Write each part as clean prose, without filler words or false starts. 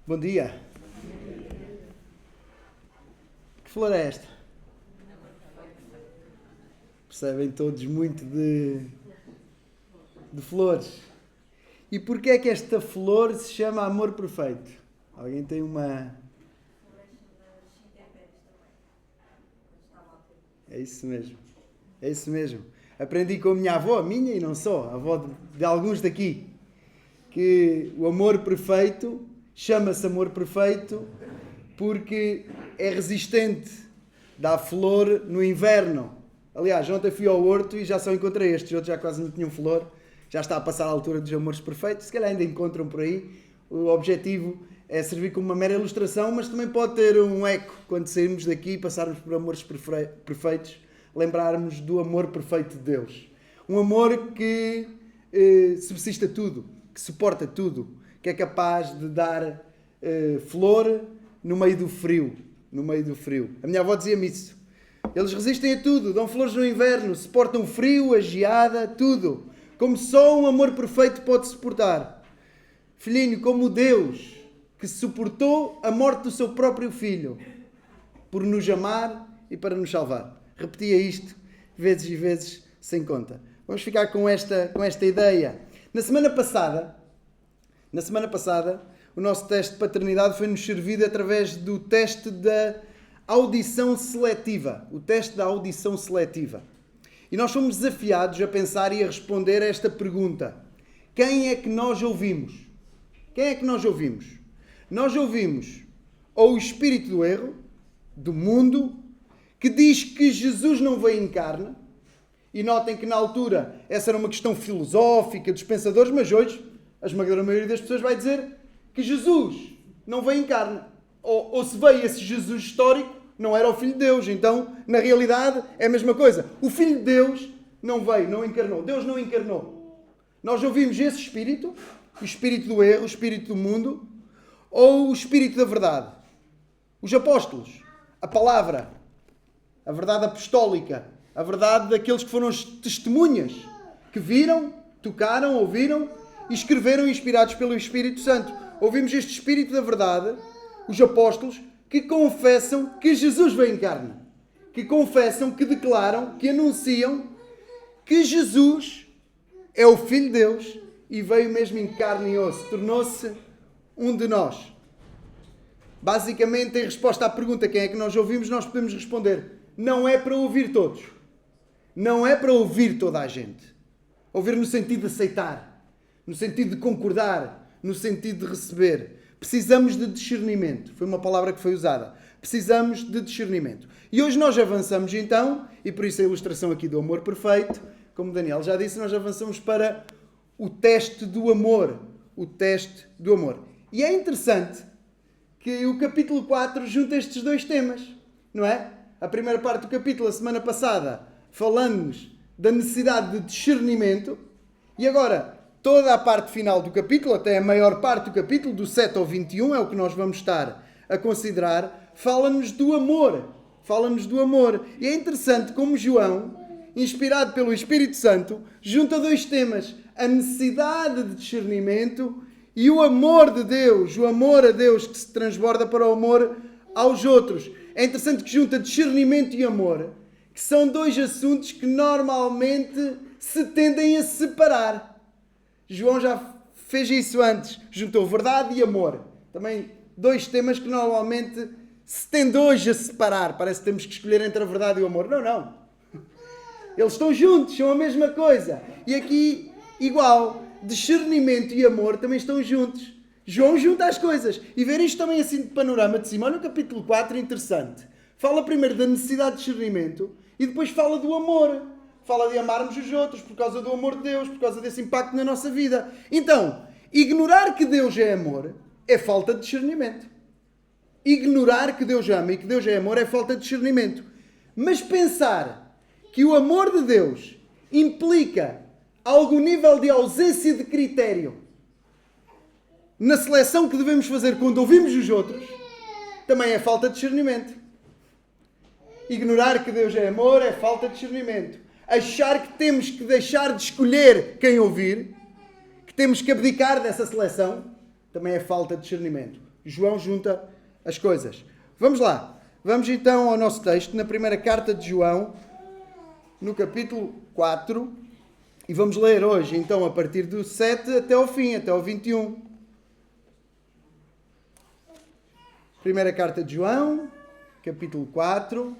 Bom dia. Que flor é esta? Percebem todos muito de flores. E porquê é que esta flor se chama amor perfeito? Alguém tem uma... É isso mesmo. É isso mesmo. Aprendi com a minha avó, a minha e não só, a avó de alguns daqui, que o amor perfeito chama-se amor perfeito porque é resistente, dá flor no inverno. Aliás, ontem fui ao horto e já só encontrei estes, outros já quase não tinham flor, já está a passar a altura dos amores perfeitos, se calhar ainda encontram por aí. O objetivo é servir como uma mera ilustração, mas também pode ter um eco quando sairmos daqui e passarmos por amores perfeitos, lembrarmos do amor perfeito de Deus. Um amor que subsiste a tudo, que suporta tudo, que é capaz de dar flor no meio do frio. No meio do frio. A minha avó dizia-me isso. Eles resistem a tudo, dão flores no inverno, suportam o frio, a geada, tudo. Como só um amor perfeito pode suportar. Filhinho, como Deus que suportou a morte do seu próprio filho por nos amar e para nos salvar. Repetia isto vezes e vezes sem conta. Vamos ficar com esta ideia. Na semana passada, o nosso teste de paternidade foi-nos servido através do teste da audição seletiva. O teste da audição seletiva. E nós fomos desafiados a pensar e a responder a esta pergunta. Quem é que nós ouvimos? Quem é que nós ouvimos? Nós ouvimos ou o espírito do erro, do mundo, que diz que Jesus não veio em carne. E notem que na altura essa era uma questão filosófica dos pensadores, mas hoje a esmagadora maioria das pessoas vai dizer que Jesus não veio em carne. Ou se veio esse Jesus histórico, não era o Filho de Deus. Então, na realidade, é a mesma coisa. O Filho de Deus não veio, não encarnou. Deus não encarnou. Nós ouvimos esse espírito, o espírito do erro, o espírito do mundo, ou o espírito da verdade. Os apóstolos, a palavra, a verdade apostólica, a verdade daqueles que foram as testemunhas, que viram, tocaram, ouviram e escreveram inspirados pelo Espírito Santo. Ouvimos este Espírito da verdade, os apóstolos, que confessam que Jesus veio em carne. Que confessam, que declaram, que anunciam que Jesus é o Filho de Deus e veio mesmo em carne e osso. Tornou-se um de nós. Basicamente, em resposta à pergunta quem é que nós ouvimos, nós podemos responder: não é para ouvir todos. Não é para ouvir toda a gente. Ouvir no sentido de aceitar, no sentido de concordar, no sentido de receber. Precisamos de discernimento. Foi uma palavra que foi usada. Precisamos de discernimento. E hoje nós avançamos então, e por isso a ilustração aqui do amor perfeito, como Daniel já disse, nós avançamos para o teste do amor. O teste do amor. E é interessante que o capítulo 4 junta estes dois temas, não é? A primeira parte do capítulo, a semana passada, falando-nos da necessidade de discernimento, e agora toda a parte final do capítulo, até a maior parte do capítulo, do 7 ao 21, é o que nós vamos estar a considerar, fala-nos do amor. Fala-nos do amor. E é interessante como João, inspirado pelo Espírito Santo, junta dois temas: a necessidade de discernimento e o amor de Deus, o amor a Deus que se transborda para o amor aos outros. É interessante que junta discernimento e amor, que são dois assuntos que normalmente se tendem a separar. João já fez isso antes, juntou verdade e amor. Também dois temas que normalmente se tendem hoje a separar. Parece que temos que escolher entre a verdade e o amor. Não, não. Eles estão juntos, são a mesma coisa. E aqui, igual, discernimento e amor também estão juntos. João junta as coisas. E ver isto também assim de panorama de cima. Olha o capítulo 4, interessante. Fala primeiro da necessidade de discernimento e depois fala do amor. Fala de amarmos os outros por causa do amor de Deus, por causa desse impacto na nossa vida. Então, ignorar que Deus é amor é falta de discernimento. Ignorar que Deus ama e que Deus é amor é falta de discernimento. Mas pensar que o amor de Deus implica algum nível de ausência de critério na seleção que devemos fazer quando ouvimos os outros, também é falta de discernimento. Ignorar que Deus é amor é falta de discernimento. Achar que temos que deixar de escolher quem ouvir, que temos que abdicar dessa seleção, também é falta de discernimento. João junta as coisas. Vamos lá. Vamos então ao nosso texto, na primeira carta de João, no capítulo 4, e vamos ler hoje, então, a partir do 7 até ao fim, até ao 21. Primeira carta de João, capítulo 4.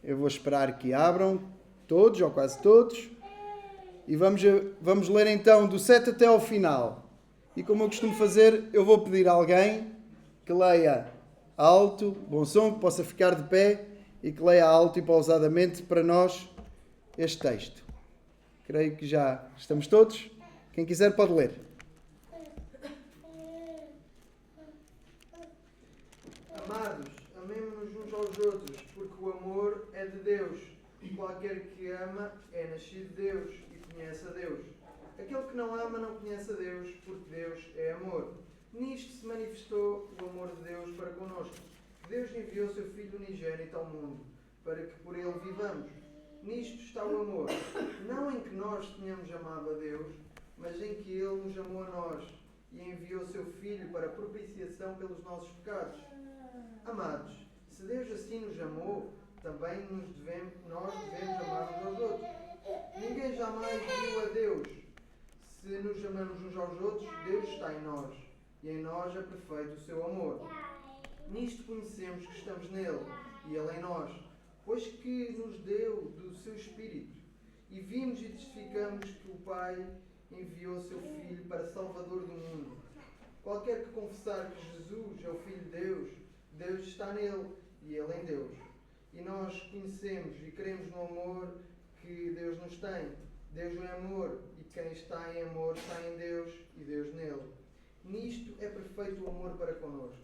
Eu vou esperar que abram todos, ou quase todos. E vamos ler então do 7 até ao final. E como eu costumo fazer, eu vou pedir a alguém que leia alto, bom som, que possa ficar de pé e que leia alto e pausadamente para nós este texto. Creio que já estamos todos. Quem quiser pode ler. Amados, amemo-nos uns aos outros, porque o amor é de Deus. Qualquer que ama é nascido de Deus e conhece a Deus. Aquele que não ama não conhece a Deus, porque Deus é amor. Nisto se manifestou o amor de Deus para connosco. Deus enviou seu Filho unigênito ao mundo, para que por ele vivamos. Nisto está o amor, não em que nós tenhamos amado a Deus, mas em que ele nos amou a nós e enviou seu Filho para propiciação pelos nossos pecados. Amados, se Deus assim nos amou, também nós devemos amar uns aos outros. Ninguém jamais viu a Deus. Se nos amamos uns aos outros, Deus está em nós, e em nós é perfeito o seu amor. Nisto conhecemos que estamos nele, e ele em nós, pois que nos deu do seu Espírito. E vimos e testificamos que o Pai enviou seu Filho para Salvador do mundo. Qualquer que confessar que Jesus é o Filho de Deus, Deus está nele, e ele em Deus. E nós conhecemos e cremos no amor que Deus nos tem. Deus é amor, e quem está em amor está em Deus e Deus nele. Nisto é perfeito o amor para connosco,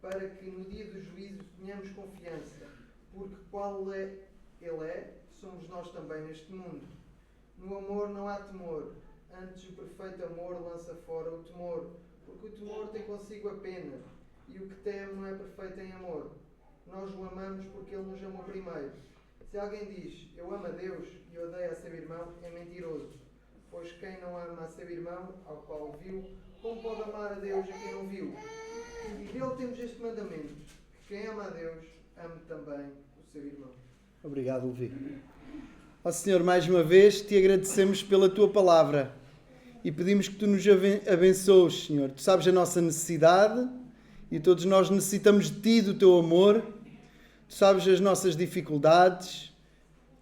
para que no dia do juízo tenhamos confiança, porque qual ele é, somos nós também neste mundo. No amor não há temor, antes o perfeito amor lança fora o temor, porque o temor tem consigo a pena, e o que teme não é perfeito em amor. Nós o amamos porque ele nos amou primeiro. Se alguém diz, eu amo a Deus e odeio a seu irmão, é mentiroso. Pois quem não ama a seu irmão, ao qual viu, como pode amar a Deus a quem não viu? E dele temos este mandamento, que quem ama a Deus, ame também o seu irmão. Obrigado, Levi. Ó Senhor, mais uma vez te agradecemos pela tua palavra e pedimos que tu nos abençoes, Senhor. Tu sabes a nossa necessidade e todos nós necessitamos de ti, do teu amor. Tu sabes as nossas dificuldades,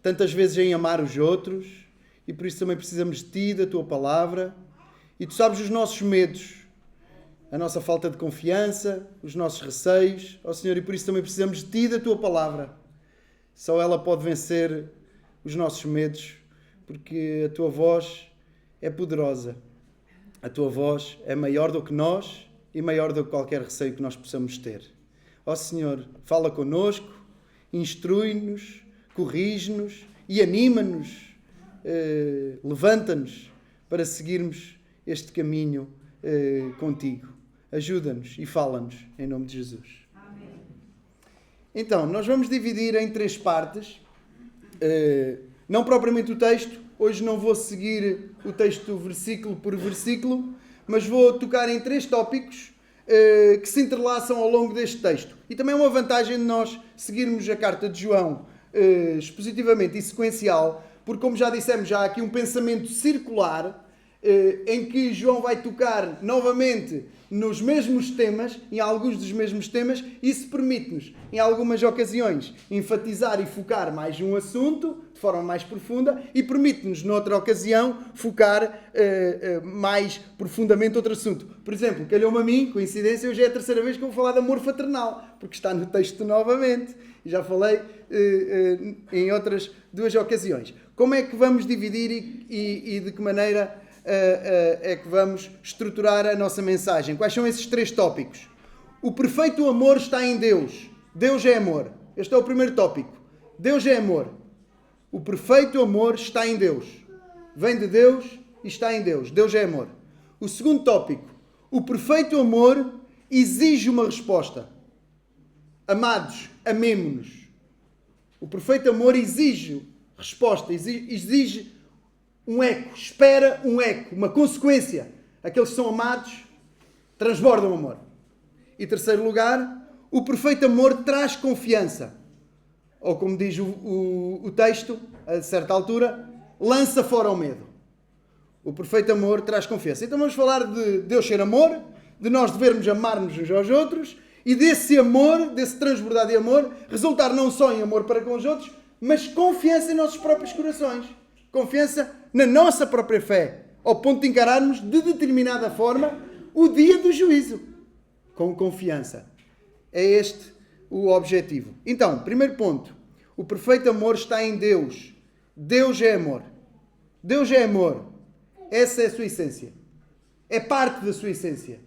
tantas vezes em amar os outros, e por isso também precisamos de ti, da tua palavra. E tu sabes os nossos medos, a nossa falta de confiança, os nossos receios, ó Senhor, e por isso também precisamos de ti, da tua palavra. Só ela pode vencer os nossos medos, porque a tua voz é poderosa. A tua voz é maior do que nós e maior do que qualquer receio que nós possamos ter. Ó Senhor, fala connosco, instrui-nos, corrige-nos e anima-nos, levanta-nos para seguirmos este caminho contigo. Ajuda-nos e fala-nos em nome de Jesus. Amém. Então, nós vamos dividir em 3 partes, não propriamente o texto. Hoje não vou seguir o texto versículo por versículo, mas vou tocar em 3 tópicos que se entrelaçam ao longo deste texto. E também é uma vantagem de nós seguirmos a carta de João expositivamente e sequencial, porque, como já dissemos, já há aqui um pensamento circular em que João vai tocar novamente nos mesmos temas, em alguns dos mesmos temas. Isso permite-nos, em algumas ocasiões, enfatizar e focar mais um assunto de forma mais profunda, e permite-nos, noutra ocasião, focar mais profundamente outro assunto. Por exemplo, calhou-me a mim, coincidência, hoje é a 3ª vez que eu vou falar de amor fraternal, porque está no texto novamente, e já falei em outras 2 ocasiões. Como é que vamos dividir e de que maneira é que vamos estruturar a nossa mensagem? Quais são esses 3 tópicos? O perfeito amor está em Deus. Deus é amor. Este é o primeiro tópico. Deus é amor. O perfeito amor está em Deus. Vem de Deus e está em Deus. Deus é amor. O segundo tópico. O perfeito amor exige uma resposta. Amados, amemo-nos. O perfeito amor exige resposta, exige um eco, espera um eco, uma consequência. Aqueles que são amados Transborda o amor. E terceiro lugar, o perfeito amor traz confiança. Ou como diz o texto, a certa altura, lança fora o medo. O perfeito amor traz confiança. Então vamos falar de Deus ser amor, de nós devermos amar-nos uns aos outros, e desse amor, desse transbordar de amor, resultar não só em amor para com os outros, mas confiança em nossos próprios corações. Confiança na nossa própria fé, ao ponto de encararmos de determinada forma o dia do juízo. Com confiança. É este o objetivo. Então, primeiro ponto. O perfeito amor está em Deus. Deus é amor. Deus é amor. Essa é a sua essência. É parte da sua essência.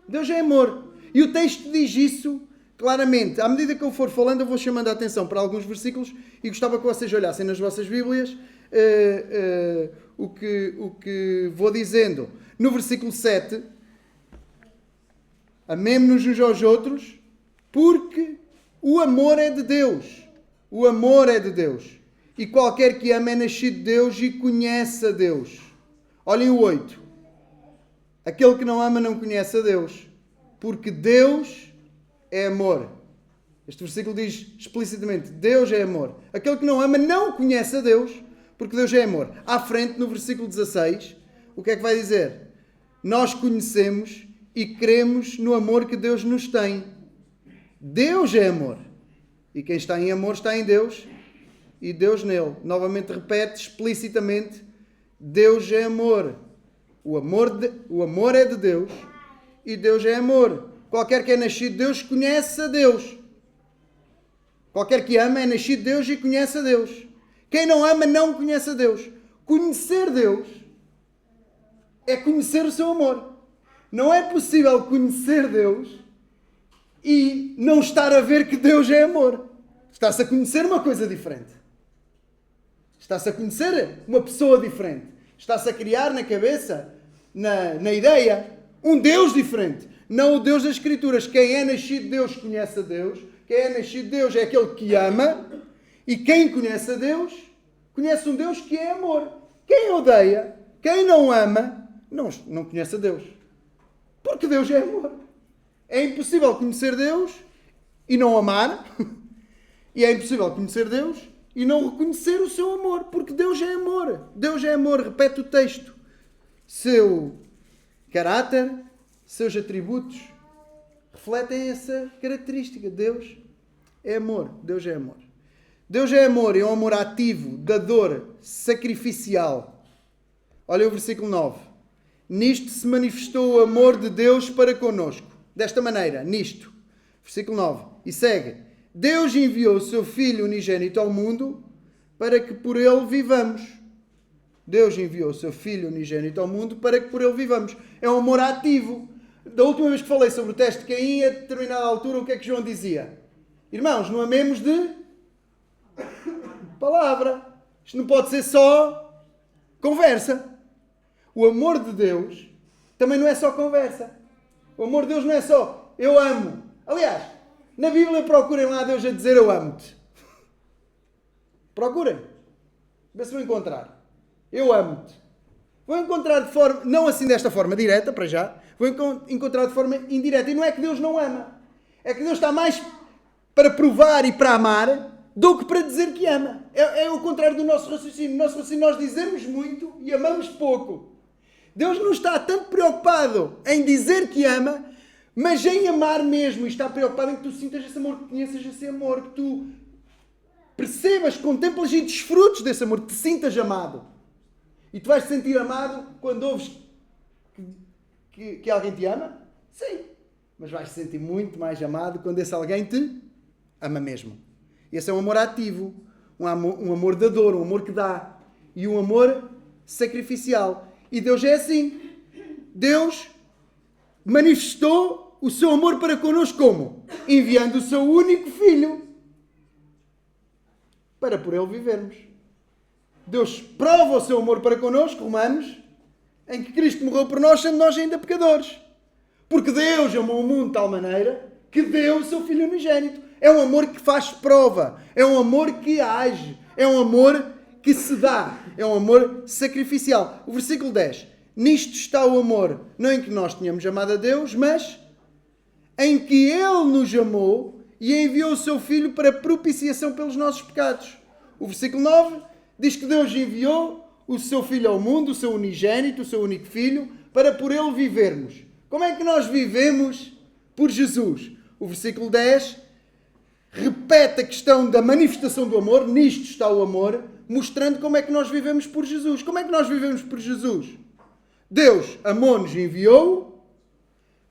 Deus é amor. E o texto diz isso claramente. À medida que eu for falando, eu vou chamando a atenção para alguns versículos e gostava que vocês olhassem nas vossas Bíblias o que vou dizendo. No versículo 7, amemo-nos uns aos outros, porque o amor é de Deus. O amor é de Deus. E qualquer que ama é nascido de Deus e conhece a Deus. Olhem o 8. Aquele que não ama não conhece a Deus, porque Deus é amor. Este versículo diz explicitamente, Deus é amor. Aquele que não ama não conhece a Deus, porque Deus é amor. À frente, no versículo 16, o que é que vai dizer? Nós conhecemos e cremos no amor que Deus nos tem. Deus é amor. E quem está em amor está em Deus e Deus nele. Novamente repete explicitamente, Deus é amor. O amor é de Deus e Deus é amor. Qualquer que é nascido de Deus conhece a Deus. Qualquer que ama é nascido de Deus e conhece a Deus. Quem não ama não conhece a Deus. Conhecer Deus é conhecer o seu amor. Não é possível conhecer Deus e não estar a ver que Deus é amor. Está-se a conhecer uma coisa diferente. Está-se a conhecer uma pessoa diferente. Está-se a criar na cabeça, na ideia, um Deus diferente. Não o Deus das Escrituras. Quem é nascido de Deus conhece a Deus. Quem é nascido de Deus é aquele que ama. E quem conhece a Deus, conhece um Deus que é amor. Quem odeia, quem não ama, não conhece a Deus. Porque Deus é amor. É impossível conhecer Deus e não amar. E é impossível conhecer Deus e não reconhecer o seu amor. Porque Deus é amor. Deus é amor. Repete o texto. Seu caráter, seus atributos refletem essa característica. Deus é amor. Deus é amor. Deus é amor. É um amor ativo, dador, sacrificial. Olha o versículo 9. Nisto se manifestou o amor de Deus para connosco. Desta maneira, nisto. Versículo 9. E segue. Deus enviou o seu Filho unigênito ao mundo para que por ele vivamos. Deus enviou o seu Filho unigênito ao mundo para que por ele vivamos. É um amor ativo. Da última vez que falei sobre o teste de Caim, a determinada altura, o que é que João dizia? Irmãos, não amemos de palavra. Isto não pode ser só conversa. O amor de Deus também não é só conversa. O amor de Deus não é só eu amo. Aliás, na Bíblia procurem lá Deus a dizer eu amo-te. Procurem. Vê se vão encontrar. Eu amo-te. Vão encontrar de forma, não assim desta forma direta, para já, vão encontrar de forma indireta. E não é que Deus não ama. É que Deus está mais para provar e para amar do que para dizer que ama. É o contrário do nosso raciocínio. No nosso raciocínio nós dizemos muito e amamos pouco. Deus não está tanto preocupado em dizer que ama, mas em amar mesmo. E está preocupado em que tu sintas esse amor, que conheças esse amor, que tu percebas, contemplas e desfrutes desse amor, que te sintas amado. E tu vais te sentir amado quando ouves que alguém te ama? Sim. Mas vais te sentir muito mais amado quando esse alguém te ama mesmo. Esse é um amor ativo, um amor dador, um amor que dá. E um amor sacrificial. E Deus é assim. Deus manifestou o seu amor para connosco como? Enviando o seu único Filho para por ele vivermos. Deus prova o seu amor para connosco, Romanos, em que Cristo morreu por nós, sendo nós ainda pecadores. Porque Deus amou o mundo de tal maneira que deu o seu Filho unigênito. É um amor que faz prova. É um amor que age. É um amor que se dá. É um amor sacrificial. O versículo 10. Nisto está o amor. Não em que nós tenhamos amado a Deus, mas em que Ele nos amou e enviou o seu Filho para propiciação pelos nossos pecados. O versículo 9 diz que Deus enviou o seu Filho ao mundo, o seu unigênito, o seu único Filho, para por Ele vivermos. Como é que nós vivemos por Jesus? O versículo 10 repete a questão da manifestação do amor. Nisto está o amor, mostrando como é que nós vivemos por Jesus. Como é que nós vivemos por Jesus? Deus amou-nos e enviou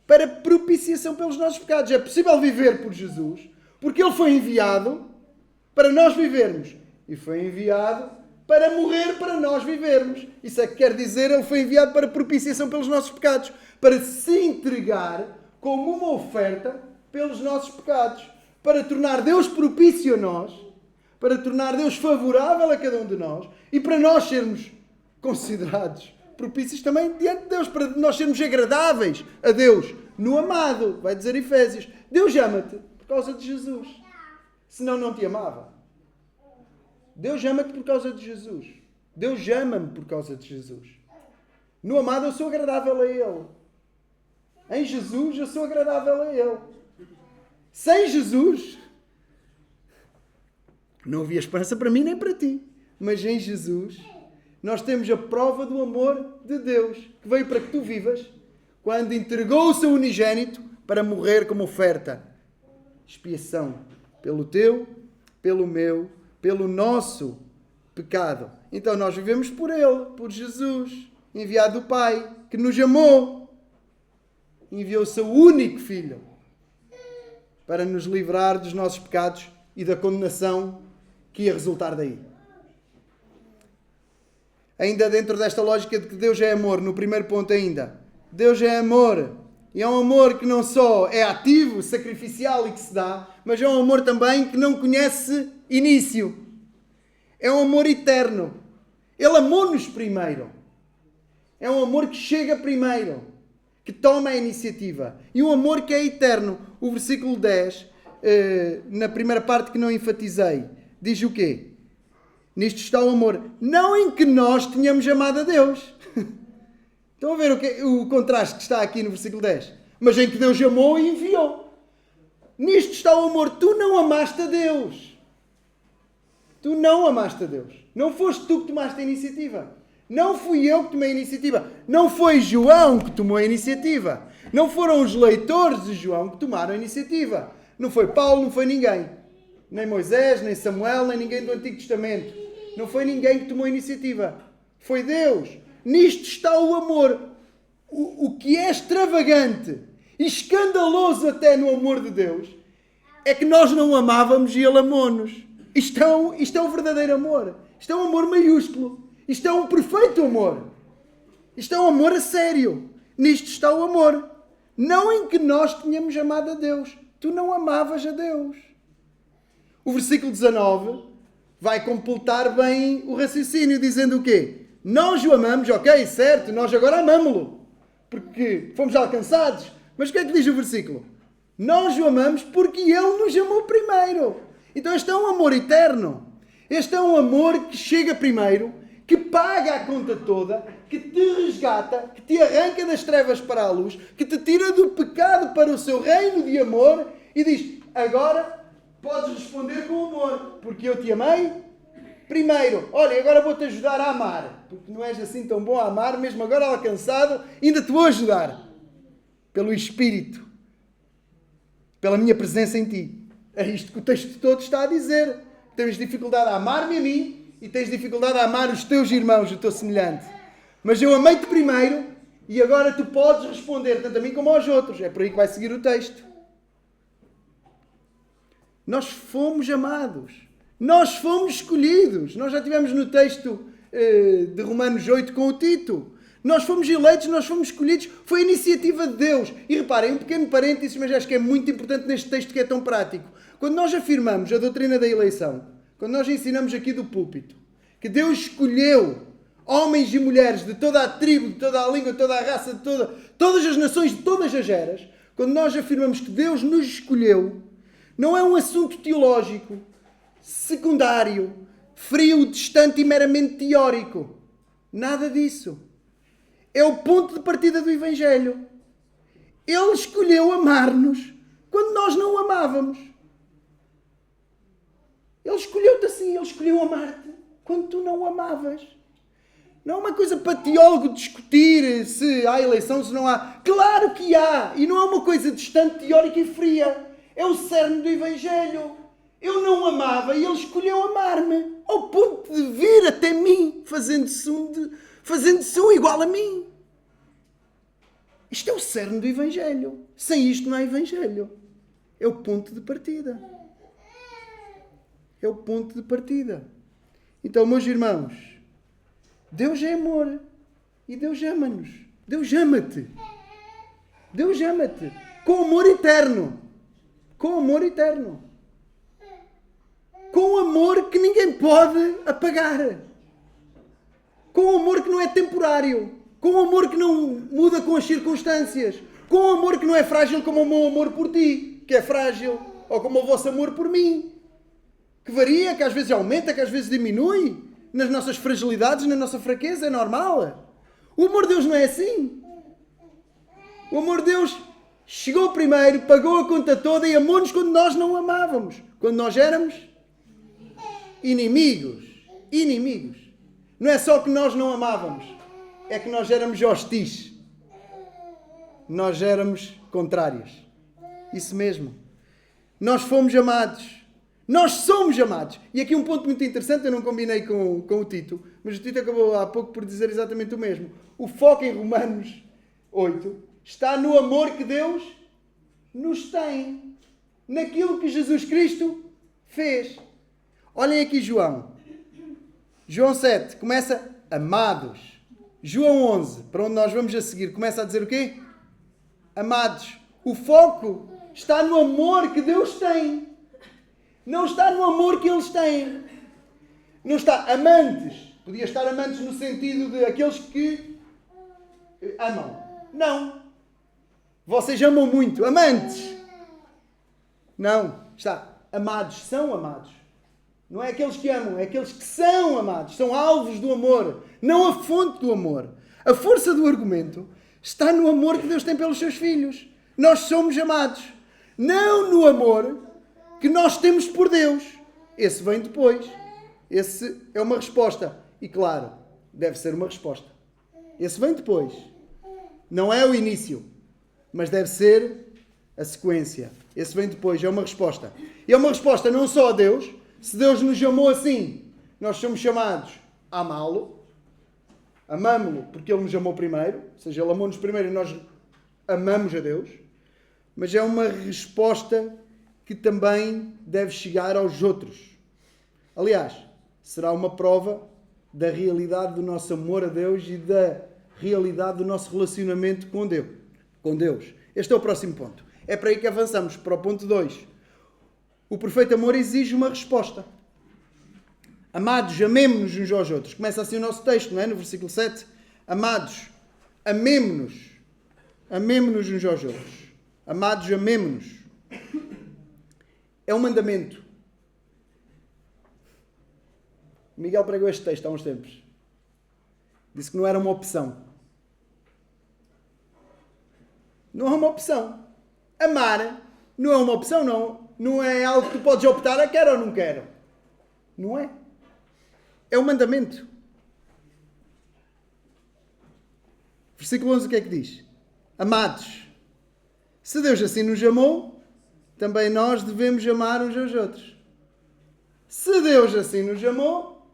para propiciação pelos nossos pecados. É possível viver por Jesus, porque Ele foi enviado para nós vivermos. E foi enviado para morrer para nós vivermos. Isso é que quer dizer, Ele foi enviado para propiciação pelos nossos pecados. Para se entregar como uma oferta pelos nossos pecados. Para tornar Deus propício a nós. Para tornar Deus favorável a cada um de nós. E para nós sermos considerados propícios também diante de Deus. Para nós sermos agradáveis a Deus. No amado, vai dizer Efésios. Deus ama-te por causa de Jesus. Senão não te amava. Deus ama-te por causa de Jesus. Deus ama-me por causa de Jesus. No amado eu sou agradável a Ele. Em Jesus eu sou agradável a Ele. Sem Jesus não havia esperança para mim nem para ti. Mas em Jesus nós temos a prova do amor de Deus, que veio para que tu vivas, quando entregou o seu unigênito para morrer como oferta. Expiação pelo teu, pelo meu, pelo nosso pecado. Então nós vivemos por Ele, por Jesus, enviado do Pai, que nos amou. Enviou o seu único Filho para nos livrar dos nossos pecados e da condenação que ia resultar daí. Ainda dentro desta lógica de que Deus é amor, no primeiro ponto ainda. Deus é amor. E é um amor que não só é ativo, sacrificial e que se dá, mas é um amor também que não conhece início. É um amor eterno. Ele amou-nos primeiro. É um amor que chega primeiro, que toma a iniciativa. E um amor que é eterno. O versículo 10, na primeira parte que não enfatizei, diz o quê? Nisto está o amor. Não em que nós tenhamos amado a Deus. Estão a ver o contraste que está aqui no versículo 10? Mas em que Deus amou e enviou. Nisto está o amor. Tu não amaste a Deus. Tu não amaste a Deus. Não foste tu que tomaste a iniciativa. Não fui eu que tomei a iniciativa. Não foi João que tomou a iniciativa. Não foram os leitores de João que tomaram a iniciativa. Não foi Paulo, não foi ninguém. Nem Moisés, nem Samuel, nem ninguém do Antigo Testamento. Não foi ninguém que tomou a iniciativa. Foi Deus. Nisto está o amor. O que é extravagante e escandaloso até no amor de Deus é que nós não o amávamos e Ele amou-nos. Isto é um verdadeiro amor. Isto é um amor maiúsculo. Isto é um perfeito amor. Isto é um amor a sério. Nisto está o amor. Não em que nós tenhamos amado a Deus. Tu não amavas a Deus. O versículo 19 vai completar bem o raciocínio, dizendo o quê? Nós o amamos, ok, certo, nós agora amamo-lo. Porque fomos alcançados. Mas o que é que diz o versículo? Nós o amamos porque Ele nos amou primeiro. Então este é um amor eterno. Este é um amor que chega primeiro, que paga a conta toda, que te resgata, que te arranca das trevas para a luz, que te tira do pecado para o seu reino de amor e diz, agora podes responder com amor, porque eu te amei primeiro. Olha, agora vou-te ajudar a amar, porque não és assim tão bom a amar, mesmo agora alcançado, ainda te vou ajudar. Pelo Espírito, pela minha presença em ti. É isto que o texto todo está a dizer. Tens dificuldade a amar-me a mim e tens dificuldade a amar os teus irmãos, o teu semelhante. Mas eu amei-te primeiro e agora tu podes responder tanto a mim como aos outros. É por aí que vai seguir o texto. Nós fomos amados. Nós fomos escolhidos. Nós já tivemos no texto de Romanos 8 com o Tito. Nós fomos eleitos, nós fomos escolhidos. Foi a iniciativa de Deus. E reparem, um pequeno parênteses, mas acho que é muito importante neste texto que é tão prático. Quando nós afirmamos a doutrina da eleição, quando nós ensinamos aqui do púlpito, que Deus escolheu homens e mulheres de toda a tribo, de toda a língua, de toda a raça, de todas as nações, de todas as eras, quando nós afirmamos que Deus nos escolheu, não é um assunto teológico, secundário, frio, distante e meramente teórico. Nada disso. É o ponto de partida do Evangelho. Ele escolheu amar-nos quando nós não o amávamos. Ele escolheu-te assim, Ele escolheu amar-te quando tu não o amavas. Não é uma coisa para teólogo discutir se há eleição, se não há. Claro que há! E não é uma coisa distante, teórica e fria. É o cerne do Evangelho. Eu não o amava e Ele escolheu amar-me. Ao ponto de vir até mim, fazendo-se um igual a mim. Isto é o cerne do Evangelho. Sem isto não há Evangelho. É o ponto de partida. É o ponto de partida. Então, meus irmãos, Deus é amor. E Deus ama-nos. Deus ama-te. Deus ama-te. Com amor eterno. Com amor eterno. Com amor que ninguém pode apagar. Com amor que não é temporário. Com amor que não muda com as circunstâncias. Com amor que não é frágil como o meu amor por ti, que é frágil. Ou como o vosso amor por mim. Que varia, que às vezes aumenta, que às vezes diminui. Nas nossas fragilidades, na nossa fraqueza, é normal. O amor de Deus não é assim. O amor de Deus chegou primeiro, pagou a conta toda e amou-nos quando nós não amávamos. Quando nós éramos inimigos. Inimigos. Não é só que nós não amávamos. É que nós éramos hostis. Nós éramos contrários. Isso mesmo. Nós fomos amados. Nós somos amados. E aqui um ponto muito interessante, eu não combinei com o Tito, mas o Tito acabou há pouco por dizer exatamente o mesmo. O foco em Romanos 8 está no amor que Deus nos tem. Naquilo que Jesus Cristo fez. Olhem aqui João. João 7 começa amados. João 11, para onde nós vamos a seguir, começa a dizer o quê? Amados. O foco está no amor que Deus tem. Não está no amor que eles têm. Não está amantes. Podia estar amantes no sentido de aqueles que amam. Não. Vocês amam muito. Amantes. Não. Está amados. São amados. Não é aqueles que amam. É aqueles que são amados. São alvos do amor. Não a fonte do amor. A força do argumento está no amor que Deus tem pelos seus filhos. Nós somos amados. Não no amor que nós temos por Deus. Esse vem depois. Esse é uma resposta. E claro, deve ser uma resposta. Esse vem depois. Não é o início, mas deve ser a sequência. Esse vem depois, é uma resposta. E é uma resposta não só a Deus. Se Deus nos chamou assim, nós somos chamados a amá-lo. Amamo-lo porque Ele nos amou primeiro. Ou seja, Ele amou-nos primeiro e nós amamos a Deus. Mas é uma resposta que também deve chegar aos outros. Aliás, será uma prova da realidade do nosso amor a Deus e da realidade do nosso relacionamento com Deus. Este é o próximo ponto. É para aí que avançamos, para o ponto 2. O perfeito amor exige uma resposta. Amados, amemo-nos uns aos outros. Começa assim o nosso texto, não é? No versículo 7. Amados, amemo-nos. Amemo-nos uns aos outros. Amados, amemo-nos. É um mandamento. Miguel pregou este texto há uns tempos. Disse que não era uma opção. Não é uma opção. Amar não é uma opção, não. Não é algo que tu podes optar a quero ou não quero. Não é. É um mandamento. Versículo 11, o que é que diz? Amados, se Deus assim nos amou, também nós devemos amar uns aos outros. Se Deus assim nos amou,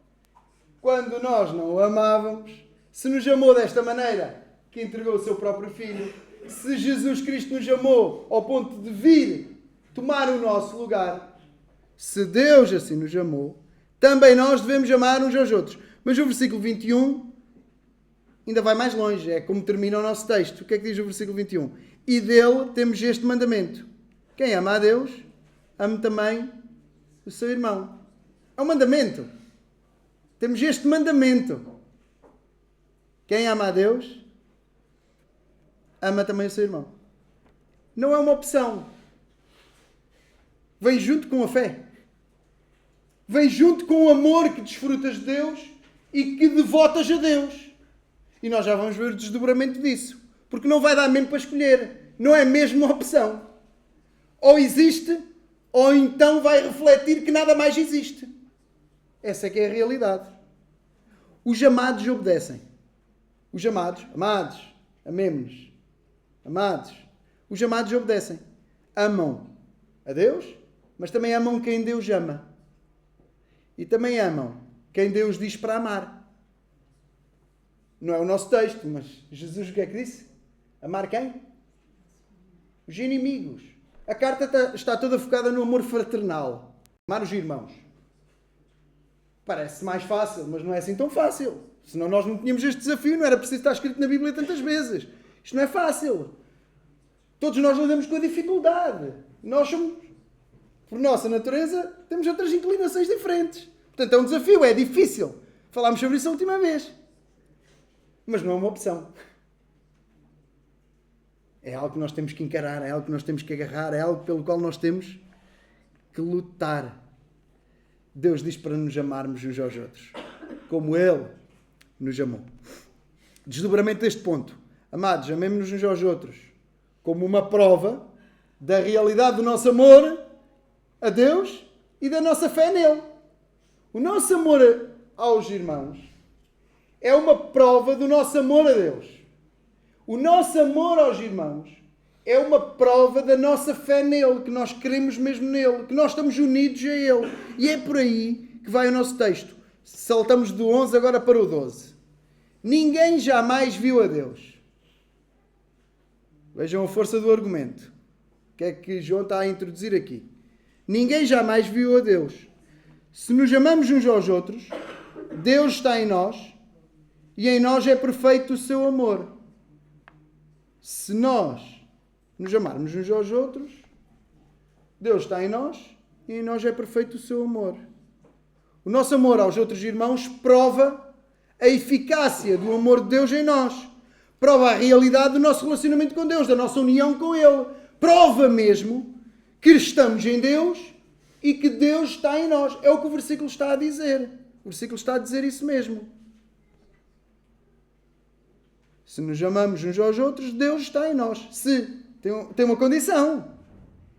quando nós não o amávamos, se nos amou desta maneira, que entregou o seu próprio Filho, se Jesus Cristo nos amou ao ponto de vir tomar o nosso lugar, se Deus assim nos amou, também nós devemos amar uns aos outros. Mas o versículo 21 ainda vai mais longe, é como termina o nosso texto. O que é que diz o versículo 21? E dele temos este mandamento. Quem ama a Deus, ame também o seu irmão. É um mandamento. Temos este mandamento. Quem ama a Deus, ama também o seu irmão. Não é uma opção. Vem junto com a fé. Vem junto com o amor que desfrutas de Deus e que devotas a Deus. E nós já vamos ver o desdobramento disso. Porque não vai dar mesmo para escolher. Não é mesmo uma opção. Ou existe, ou então vai refletir que nada mais existe. Essa é que é a realidade. Os amados obedecem. Os amados, amemos-nos. Amados. Os amados obedecem. Amam a Deus, mas também amam quem Deus ama. E também amam quem Deus diz para amar. Não é o nosso texto, mas Jesus o que é que disse? Amar quem? Os inimigos. A carta está toda focada no amor fraternal. Amar os irmãos. Parece mais fácil, mas não é assim tão fácil. Senão nós não tínhamos este desafio, não era preciso estar escrito na Bíblia tantas vezes. Isto não é fácil. Todos nós lidamos com a dificuldade. Nós somos, por nossa natureza, temos outras inclinações diferentes. Portanto, é um desafio, é difícil. Falámos sobre isso a última vez. Mas não é uma opção. É algo que nós temos que encarar, é algo que nós temos que agarrar, é algo pelo qual nós temos que lutar. Deus diz para nos amarmos uns aos outros, como Ele nos amou. Desdobramento deste ponto. Amados, amemos-nos uns aos outros, como uma prova da realidade do nosso amor a Deus e da nossa fé nele. O nosso amor aos irmãos é uma prova do nosso amor a Deus. O nosso amor aos irmãos é uma prova da nossa fé nele, que nós queremos mesmo nele, que nós estamos unidos a ele. E é por aí que vai o nosso texto. Saltamos do 11 agora para o 12. Ninguém jamais viu a Deus. Vejam a força do argumento. O que é que João está a introduzir aqui? Ninguém jamais viu a Deus. Se nos amamos uns aos outros, Deus está em nós e em nós é perfeito o seu amor. Se nós nos amarmos uns aos outros, Deus está em nós e em nós é perfeito o seu amor. O nosso amor aos outros irmãos prova a eficácia do amor de Deus em nós. Prova a realidade do nosso relacionamento com Deus, da nossa união com Ele. Prova mesmo que estamos em Deus e que Deus está em nós. É o que o versículo está a dizer. O versículo está a dizer isso mesmo. Se nos amamos uns aos outros, Deus está em nós. Se. Tem uma condição.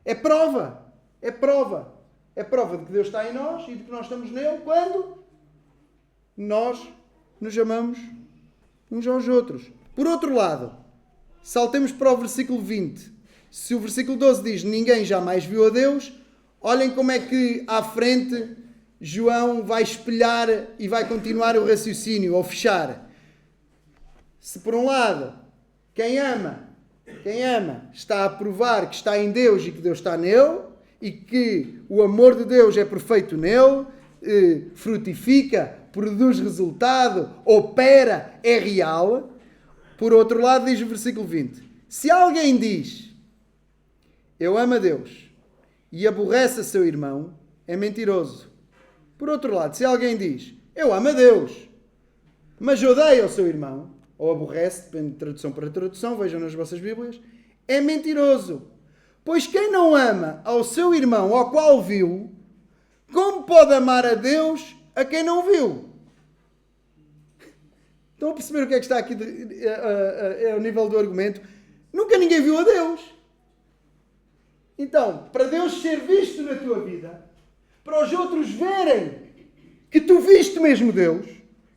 É prova. É prova. É prova de que Deus está em nós e de que nós estamos nele quando nós nos amamos uns aos outros. Por outro lado, saltemos para o versículo 20. Se o versículo 12 diz ninguém jamais viu a Deus, olhem como é que à frente João vai espelhar e vai continuar o raciocínio, ou fechar. Se por um lado, quem ama está a provar que está em Deus e que Deus está nele, e que o amor de Deus é perfeito nele, frutifica, produz resultado, opera, é real. Por outro lado, diz o versículo 20. Se alguém diz, eu amo a Deus, e aborrece a seu irmão, é mentiroso. Por outro lado, se alguém diz, eu amo a Deus, mas odeia o seu irmão, ou aborrece, depende de tradução para tradução, vejam nas vossas Bíblias, é mentiroso. Pois quem não ama ao seu irmão, ao qual viu, como pode amar a Deus a quem não viu? Estão a perceber o que é que está aqui ao nível do argumento? Nunca ninguém viu a Deus. Então, para Deus ser visto na tua vida, para os outros verem que tu viste mesmo Deus,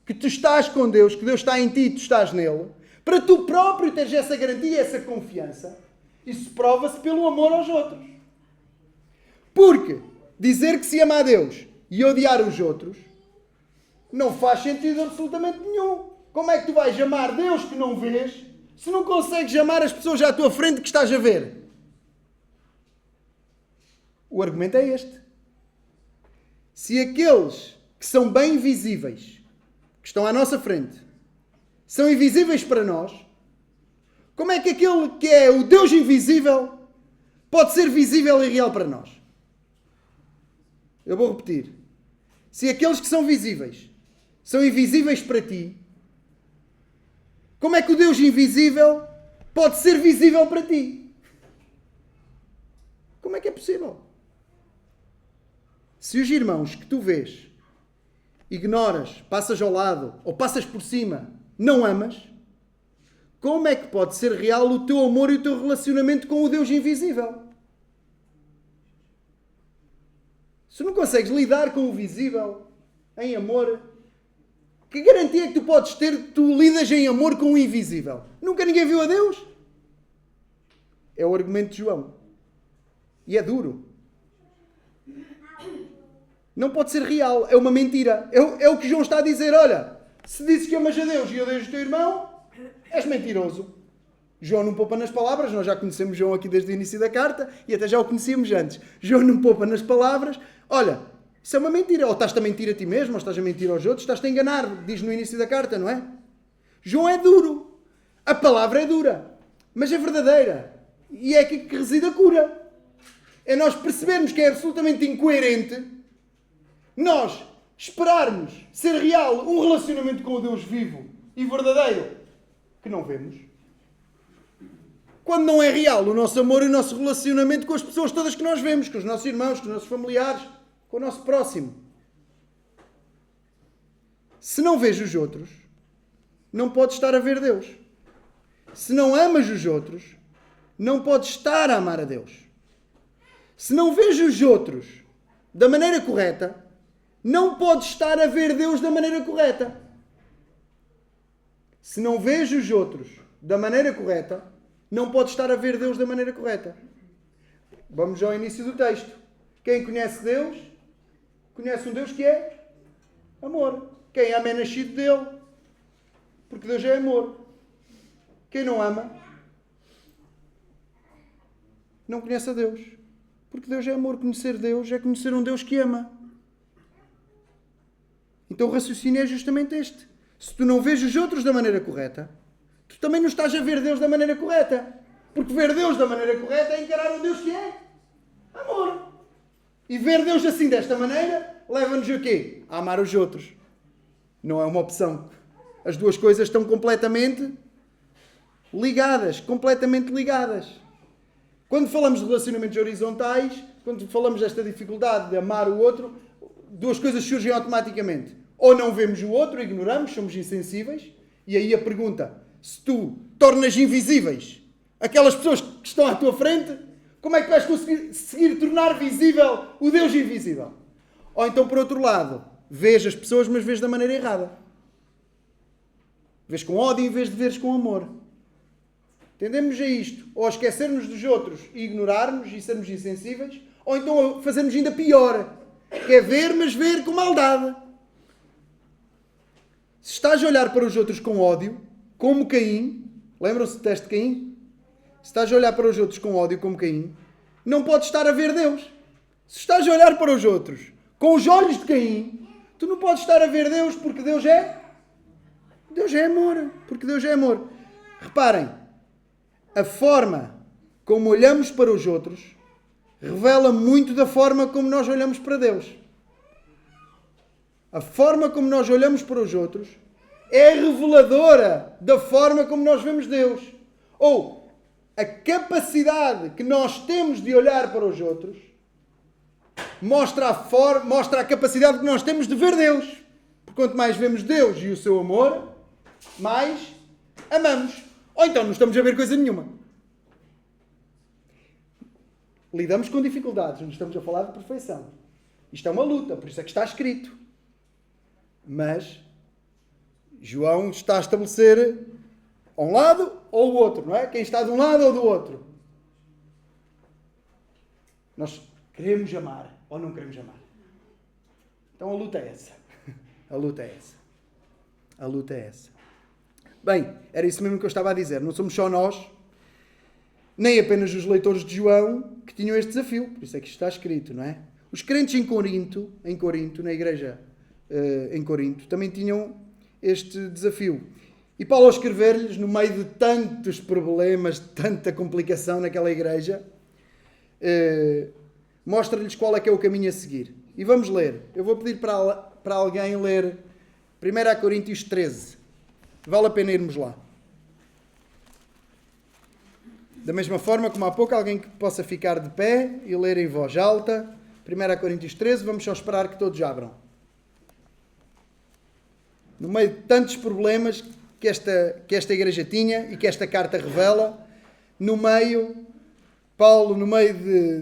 que tu estás com Deus, que Deus está em ti e tu estás nele, para tu próprio teres essa garantia, essa confiança, isso prova-se pelo amor aos outros. Porque dizer que se ama a Deus e odiar os outros não faz sentido absolutamente nenhum. Como é que tu vais amar Deus que não vês se não consegues amar as pessoas à tua frente que estás a ver? O argumento é este. Se aqueles que são bem visíveis, que estão à nossa frente, são invisíveis para nós, como é que aquele que é o Deus invisível pode ser visível e real para nós? Eu vou repetir. Se aqueles que são visíveis são invisíveis para ti, como é que o Deus invisível pode ser visível para ti? Como é que é possível? Se os irmãos que tu vês, ignoras, passas ao lado ou passas por cima, não amas, como é que pode ser real o teu amor e o teu relacionamento com o Deus invisível? Se não consegues lidar com o visível em amor, que garantia é que tu podes ter que tu lidas em amor com o invisível? Nunca ninguém viu a Deus? É o argumento de João. E é duro. Não pode ser real. É uma mentira. É o que João está a dizer. Olha, se dizes que amas a Deus e odeias o teu irmão, és mentiroso. João não poupa nas palavras. Nós já conhecemos João aqui desde o início da carta e até já o conhecíamos antes. João não poupa nas palavras. Olha, isso é uma mentira. Ou estás-te a mentir a ti mesmo, ou estás a mentir aos outros, estás-te a enganar. Diz no início da carta, não é? João é duro. A palavra é dura. Mas é verdadeira. E é aqui que reside a cura. É nós percebermos que é absolutamente incoerente nós esperarmos ser real um relacionamento com o Deus vivo e verdadeiro que não vemos. Quando não é real o nosso amor e o nosso relacionamento com as pessoas todas que nós vemos, com os nossos irmãos, com os nossos familiares, com o nosso próximo. Se não vês os outros, não podes estar a ver Deus. Se não amas os outros, não podes estar a amar a Deus. Se não vês os outros da maneira correta, não podes estar a ver Deus da maneira correta. Se não vês os outros da maneira correta, não podes estar a ver Deus da maneira correta. Vamos ao início do texto. Quem conhece Deus, conhece um Deus que é amor. Quem ama é nascido dele, porque Deus é amor. Quem não ama, não conhece a Deus, porque Deus é amor. Conhecer Deus é conhecer um Deus que ama. Então o raciocínio é justamente este. Se tu não vês os outros da maneira correta, tu também não estás a ver Deus da maneira correta. Porque ver Deus da maneira correta é encarar um Deus que é amor. E ver Deus assim, desta maneira, leva-nos a quê? A amar os outros. Não é uma opção. As duas coisas estão completamente ligadas. Completamente ligadas. Quando falamos de relacionamentos horizontais, quando falamos desta dificuldade de amar o outro, duas coisas surgem automaticamente. Ou não vemos o outro, ignoramos, somos insensíveis. E aí a pergunta, se tu tornas invisíveis aquelas pessoas que estão à tua frente, como é que vais conseguir tornar visível o Deus invisível? Ou então, por outro lado, vês as pessoas, mas vês da maneira errada. Vês com ódio em vez de veres com amor. Tendemos a isto, ou a esquecermos dos outros e ignorarmos e sermos insensíveis, ou então a fazermos ainda pior, que é ver, mas ver com maldade. Se estás a olhar para os outros com ódio, como Caim, lembram-se do teste de Caim? Se estás a olhar para os outros com ódio como Caim, não podes estar a ver Deus. Se estás a olhar para os outros com os olhos de Caim, tu não podes estar a ver Deus, porque Deus é amor. Porque Deus é amor. Reparem, a forma como olhamos para os outros revela muito da forma como nós olhamos para Deus. A forma como nós olhamos para os outros é reveladora da forma como nós vemos Deus. Ou a capacidade que nós temos de olhar para os outros mostra a capacidade que nós temos de ver Deus. Porque quanto mais vemos Deus e o seu amor, mais amamos. Ou então não estamos a ver coisa nenhuma. Lidamos com dificuldades, não estamos a falar de perfeição. Isto é uma luta, por isso é que está escrito. Mas João está a estabelecer um lado ou o outro, não é? Quem está de um lado ou do outro. Nós queremos amar ou não queremos amar. Então a luta é essa. A luta é essa. A luta é essa. Bem, era isso mesmo que eu estava a dizer. Não somos só nós, nem apenas os leitores de João, que tinham este desafio. Por isso é que isto está escrito, não é? Os crentes em Corinto, na igreja em Corinto, também tinham este desafio. E Paulo, ao escrever-lhes, no meio de tantos problemas, de tanta complicação naquela igreja, mostra-lhes qual é que é o caminho a seguir. E vamos ler. Eu vou pedir para alguém ler 1 Coríntios 13. Vale a pena irmos lá. Da mesma forma como há pouco, alguém que possa ficar de pé e ler em voz alta. 1 Coríntios 13, vamos só esperar que todos abram. No meio de tantos problemas que esta igreja tinha e que esta carta revela. No meio, Paulo, no meio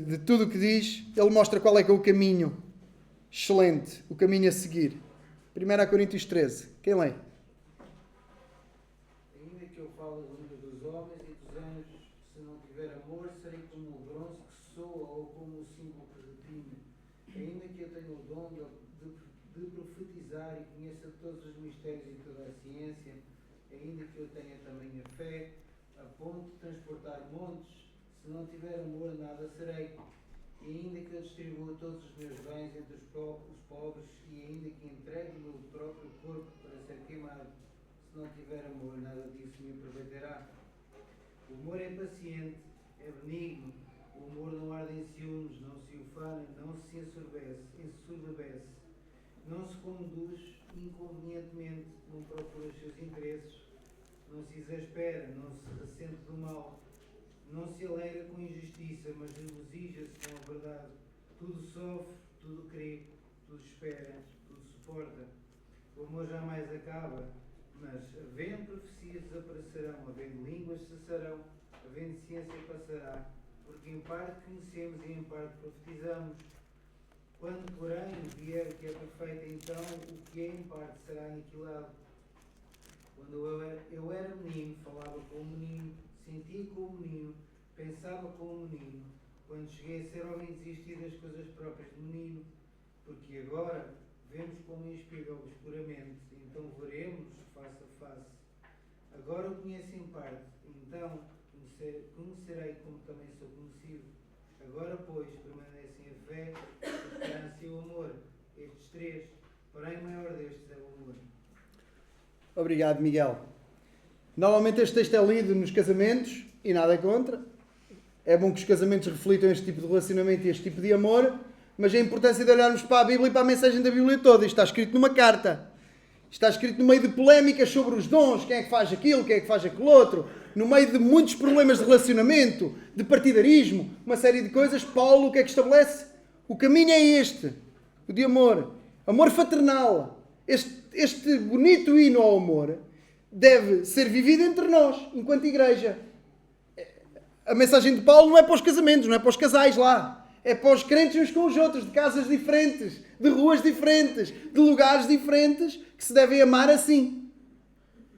de tudo o que diz, ele mostra qual é que é o caminho excelente, o caminho a seguir. 1 Coríntios 13. Quem lê? Ainda que eu fale a língua dos homens e dos anjos, se não tiver amor, serei como o bronze que soa ou como o símbolo que retine. Ainda que eu tenha o dom de profetizar e conheça todos os mistérios e toda a ciência, ainda que eu tenha também a fé, a ponto de transportar montes, se não tiver amor, nada serei. E ainda que eu distribua todos os meus bens entre os pobres, e ainda que entregue o meu próprio corpo para ser queimado, se não tiver amor, nada disso me aproveitará. O amor é paciente, é benigno, o amor não arde em ciúmes, não se ufana, não se ensoberbece, não se conduz inconvenientemente, não procura os seus interesses, não se exaspera, não se ressente do mal, não se alegra com injustiça, mas regozija-se com a verdade. Tudo sofre, tudo crê, tudo espera, tudo suporta. O amor jamais acaba, mas havendo profecias desaparecerão, havendo línguas cessarão, havendo ciência passará, porque em parte conhecemos e em parte profetizamos. Quando, porém, vier o que é perfeito, então o que é em parte será aniquilado. Quando eu era menino, falava como menino, sentia como menino, pensava como menino. Quando cheguei a ser homem, desisti das coisas próprias de menino, porque agora vemos como em espelho obscuramente, então veremos face a face. Agora o conheço em parte, então conhecerei como também sou conhecido. Agora, pois, permanecem a fé, a esperança e o amor, estes três, porém o maior destes é o amor. Obrigado, Miguel. Normalmente este texto é lido nos casamentos e nada contra. É bom que os casamentos reflitam este tipo de relacionamento e este tipo de amor, mas a importância de olharmos para a Bíblia e para a mensagem da Bíblia toda. Isto está escrito numa carta. Está escrito no meio de polémicas sobre os dons, quem é que faz aquilo, quem é que faz aquilo outro, no meio de muitos problemas de relacionamento, de partidarismo, uma série de coisas. Paulo o que é que estabelece? O caminho é este, o de amor. Amor fraternal. Este bonito hino ao amor deve ser vivido entre nós, enquanto igreja. A mensagem de Paulo não é para os casamentos, não é para os casais lá. É para os crentes uns com os outros, de casas diferentes, de ruas diferentes, de lugares diferentes, que se devem amar assim.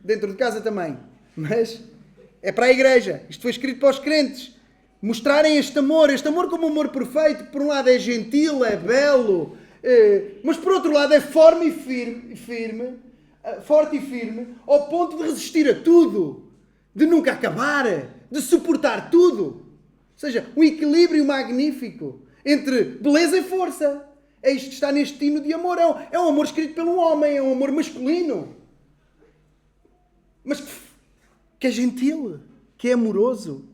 Dentro de casa também. Mas é para a igreja. Isto foi escrito para os crentes. Mostrarem este amor como um amor perfeito. Por um lado é gentil, é belo, mas por outro lado é forte e firme, ao ponto de resistir a tudo, de nunca acabar, de suportar tudo. Ou seja, um equilíbrio magnífico entre beleza e força. É isto que está neste hino de amor. É um amor escrito por um homem, é um amor masculino. Mas que é gentil, que é amoroso,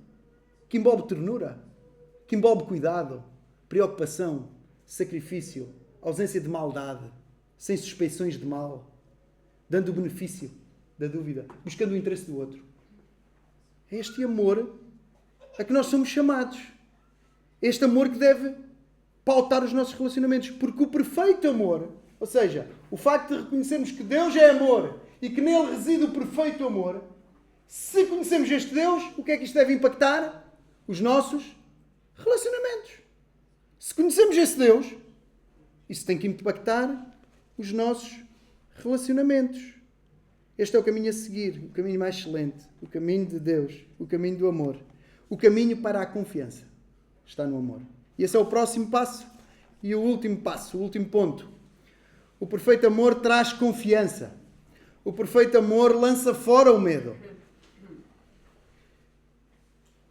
que envolve ternura, que envolve cuidado, preocupação, sacrifício, ausência de maldade, sem suspeições de mal, dando o benefício da dúvida, buscando o interesse do outro. É este amor a que nós somos chamados. Este amor que deve pautar os nossos relacionamentos. Porque o perfeito amor, ou seja, o facto de reconhecermos que Deus é amor e que nele reside o perfeito amor, se conhecemos este Deus, o que é que isto deve impactar? Os nossos relacionamentos. Se conhecemos este Deus, isso tem que impactar os nossos relacionamentos. Este é o caminho a seguir, o caminho mais excelente, o caminho de Deus, o caminho do amor. O caminho para a confiança está no amor. E esse é o próximo passo e o último passo, o último ponto. O perfeito amor traz confiança. O perfeito amor lança fora o medo.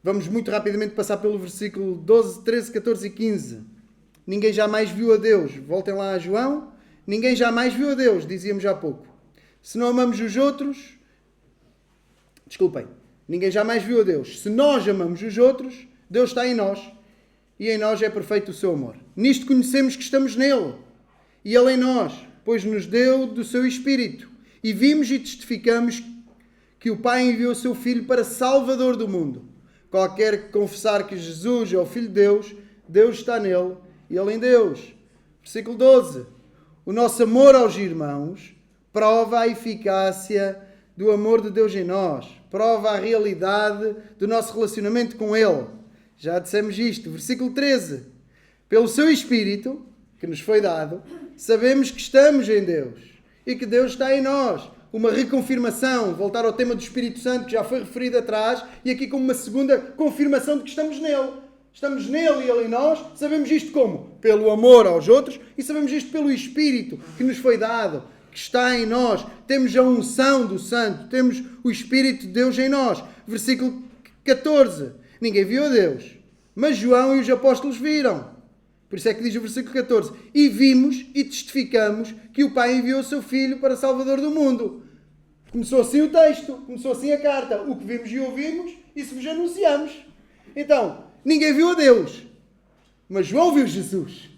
Vamos muito rapidamente passar pelo versículo 12, 13, 14 e 15. Ninguém jamais viu a Deus. Voltem lá a João. Ninguém jamais viu a Deus, dizíamos há pouco. Se não amamos os outros... Desculpem. Ninguém jamais viu a Deus. Se nós amamos os outros, Deus está em nós. E em nós é perfeito o seu amor. Nisto conhecemos que estamos nele. E ele em nós, pois nos deu do seu Espírito. E vimos e testificamos que o Pai enviou o seu Filho para Salvador do mundo. Qualquer que confessar que Jesus é o Filho de Deus, Deus está nele e ele em Deus. Versículo 12. O nosso amor aos irmãos prova a eficácia do amor de Deus em nós. Prova a realidade do nosso relacionamento com Ele. Já dissemos isto. Versículo 13. Pelo seu Espírito, que nos foi dado, sabemos que estamos em Deus e que Deus está em nós. Uma reconfirmação, voltar ao tema do Espírito Santo, que já foi referido atrás, e aqui como uma segunda confirmação de que estamos nele. Estamos nele e ele em nós. Sabemos isto como? Pelo amor aos outros, e sabemos isto pelo Espírito que nos foi dado, que está em nós. Temos a unção do Santo, temos o Espírito de Deus em nós. Versículo 14. Ninguém viu a Deus, mas João e os apóstolos viram. Por isso é que diz o versículo 14. E vimos e testificamos que o Pai enviou o seu Filho para Salvador do mundo. Começou assim o texto, começou assim a carta. O que vimos e ouvimos, isso vos anunciamos. Então, ninguém viu a Deus, mas João viu Jesus.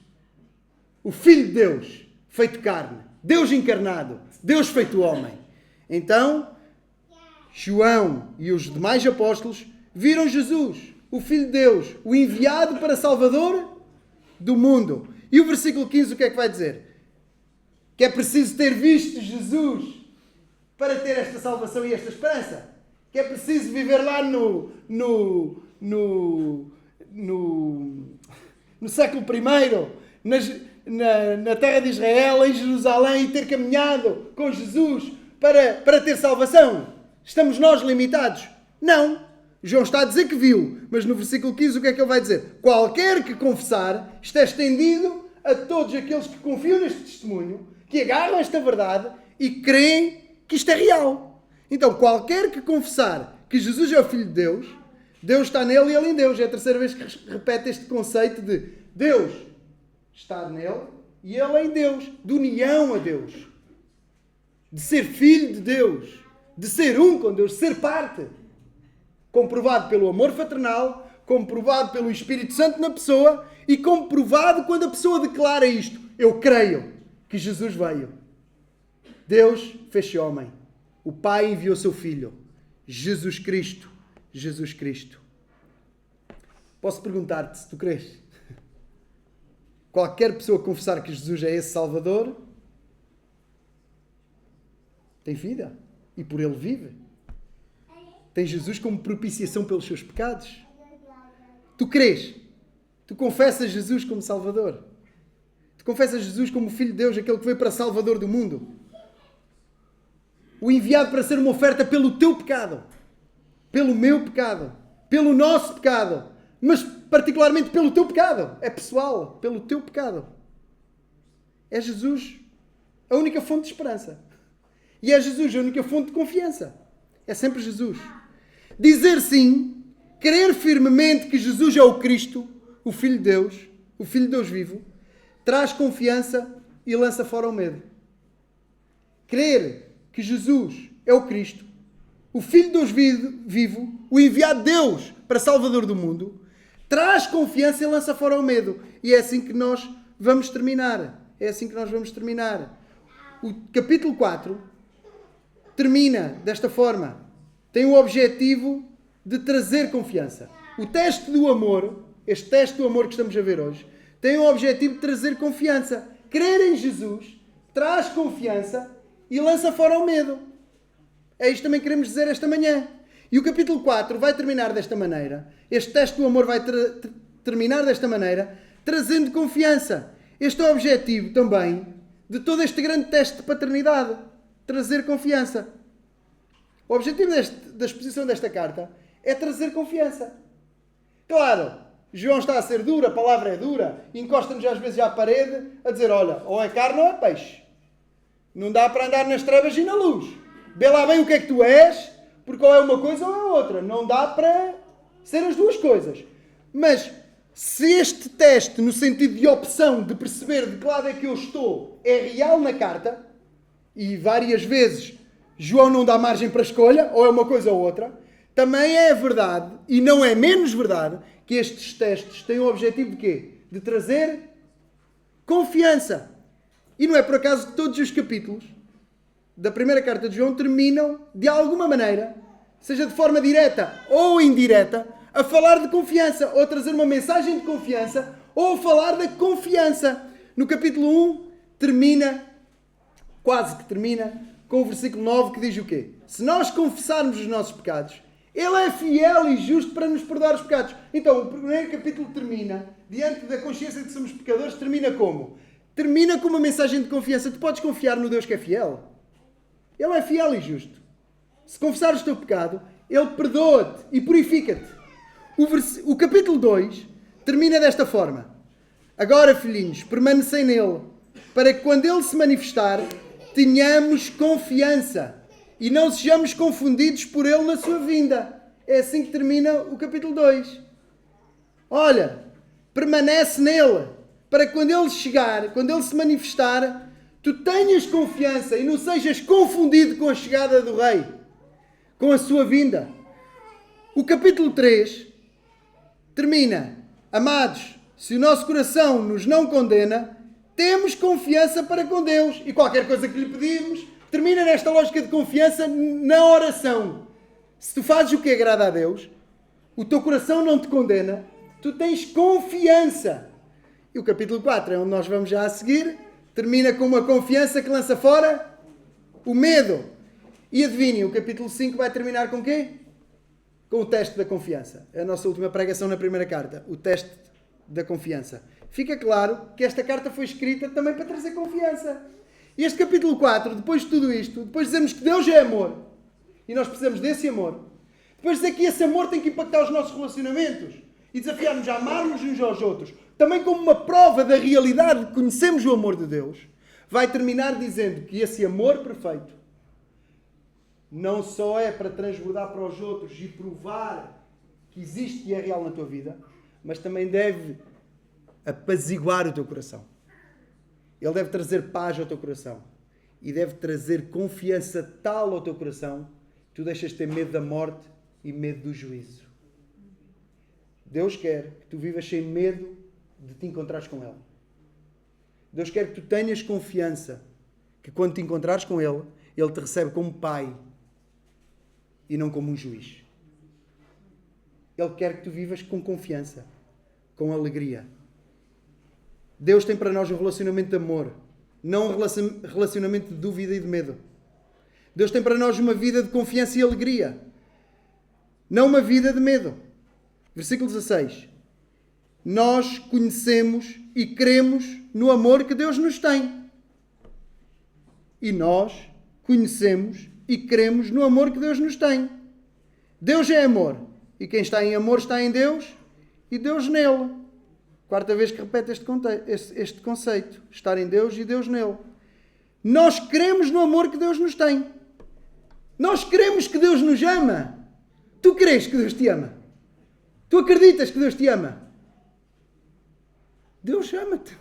O Filho de Deus, feito carne. Deus encarnado. Deus feito homem. Então, João e os demais apóstolos viram Jesus, o Filho de Deus, o enviado para Salvador do mundo. E o versículo 15 o que é que vai dizer? Que é preciso ter visto Jesus para ter esta salvação e esta esperança. Que é preciso viver lá no século I, na terra de Israel, em Jerusalém, e ter caminhado com Jesus para ter salvação. Estamos nós limitados? Não. João está a dizer que viu, mas no versículo 15 o que é que ele vai dizer? Qualquer que confessar, está estendido a todos aqueles que confiam neste testemunho, que agarram esta verdade e creem que isto é real. Então, qualquer que confessar que Jesus é o Filho de Deus, Deus está nele e ele em Deus. É a terceira vez que repete este conceito de Deus estar nele e ele em Deus, de união a Deus, de ser filho de Deus, de ser um com Deus, de ser parte. Comprovado pelo amor fraternal, comprovado pelo Espírito Santo na pessoa e comprovado quando a pessoa declara isto. Eu creio que Jesus veio. Deus fez-se homem. O Pai enviou seu Filho. Jesus Cristo. Jesus Cristo. Posso perguntar-te se tu crês? Qualquer pessoa que confessar que Jesus é esse Salvador tem vida. E por ele vive. Tem Jesus como propiciação pelos seus pecados. Tu crês? Tu confessas Jesus como Salvador? Tu confessas Jesus como Filho de Deus, aquele que veio para Salvador do mundo? O enviado para ser uma oferta pelo teu pecado, pelo meu pecado, pelo nosso pecado, mas particularmente pelo teu pecado. É pessoal, pelo teu pecado. É Jesus a única fonte de esperança. E é Jesus a única fonte de confiança. É sempre Jesus. Dizer sim, crer firmemente que Jesus é o Cristo, o Filho de Deus, o Filho de Deus vivo, traz confiança e lança fora o medo. Crer que Jesus é o Cristo, o Filho de Deus vivo, o enviado de Deus para Salvador do mundo, traz confiança e lança fora o medo. E é assim que nós vamos terminar. É assim que nós vamos terminar. O capítulo 4 termina desta forma. Tem o objetivo de trazer confiança. O teste do amor, este teste do amor que estamos a ver hoje, tem o objetivo de trazer confiança. Crer em Jesus traz confiança e lança fora o medo. É isto que também queremos dizer esta manhã. E o capítulo 4 vai terminar desta maneira. Este teste do amor vai terminar desta maneira, trazendo confiança. Este é o objetivo também de todo este grande teste de paternidade. Trazer confiança. O objetivo da exposição desta carta é trazer confiança. Claro, João está a ser duro, a palavra é dura, encosta-nos às vezes à parede a dizer, olha, ou é carne ou é peixe. Não dá para andar nas trevas e na luz. Vê lá bem o que é que tu és, porque ou é uma coisa ou é outra. Não dá para ser as duas coisas. Mas se este teste, no sentido de opção, de perceber de que lado é que eu estou, é real na carta, e várias vezes João não dá margem para escolha, ou é uma coisa ou outra, também é verdade, e não é menos verdade, que estes testes têm o objetivo de quê? De trazer confiança. E não é por acaso que todos os capítulos da primeira carta de João terminam, de alguma maneira, seja de forma direta ou indireta, a falar de confiança, ou a trazer uma mensagem de confiança, ou a falar da confiança. No capítulo 1 termina, quase que termina, com o versículo 9 que diz o quê? Se nós confessarmos os nossos pecados, Ele é fiel e justo para nos perdoar os pecados. Então, o primeiro capítulo termina, diante da consciência de que somos pecadores, termina como? Termina com uma mensagem de confiança. Tu podes confiar no Deus que é fiel. Ele é fiel e justo. Se confessares o teu pecado, Ele perdoa-te e purifica-te. O capítulo 2 termina desta forma. Agora, filhinhos, permanecei nele, para que quando Ele se manifestar, tenhamos confiança e não sejamos confundidos por Ele na sua vinda. É assim que termina o capítulo 2. Olha, permanece nele, para que quando Ele chegar, quando Ele se manifestar, tu tenhas confiança e não sejas confundido com a chegada do Rei, com a sua vinda. O capítulo 3 termina: amados, se o nosso coração nos não condena, temos confiança para com Deus. E qualquer coisa que lhe pedimos, termina nesta lógica de confiança na oração. Se tu fazes o que agrada a Deus, o teu coração não te condena, tu tens confiança. E o capítulo 4 é onde nós vamos já a seguir. Termina com uma confiança que lança fora o medo. E adivinhem, o capítulo 5 vai terminar com quê? Com o teste da confiança. É a nossa última pregação na primeira carta. O teste da confiança. Fica claro que esta carta foi escrita também para trazer confiança. E este capítulo 4, depois de tudo isto, depois de dizermos que Deus é amor, e nós precisamos desse amor, depois de dizer que esse amor tem que impactar os nossos relacionamentos, e desafiar-nos a amar-nos uns aos outros, também como uma prova da realidade de que conhecemos o amor de Deus, vai terminar dizendo que esse amor perfeito não só é para transbordar para os outros e provar que existe e é real na tua vida, mas também deve apaziguar o teu coração. Ele deve trazer paz ao teu coração. E deve trazer confiança tal ao teu coração que tu deixas de ter medo da morte e medo do juízo. Deus quer que tu vivas sem medo de te encontrares com Ele. Deus quer que tu tenhas confiança que quando te encontrares com Ele, Ele te recebe como Pai e não como um juiz. Ele quer que tu vivas com confiança, com alegria. Deus tem para nós um relacionamento de amor, não um relacionamento de dúvida e de medo. Deus tem para nós uma vida de confiança e alegria, não uma vida de medo. Versículo 16. Nós conhecemos e cremos no amor que Deus nos tem. E nós conhecemos e cremos no amor que Deus nos tem. Deus é amor. E quem está em amor está em Deus e Deus nele. Quarta vez que repete este conceito. Estar em Deus e Deus nele. Nós cremos no amor que Deus nos tem. Nós cremos que Deus nos ama. Tu crês que Deus te ama? Tu acreditas que Deus te ama? Deus ama-te.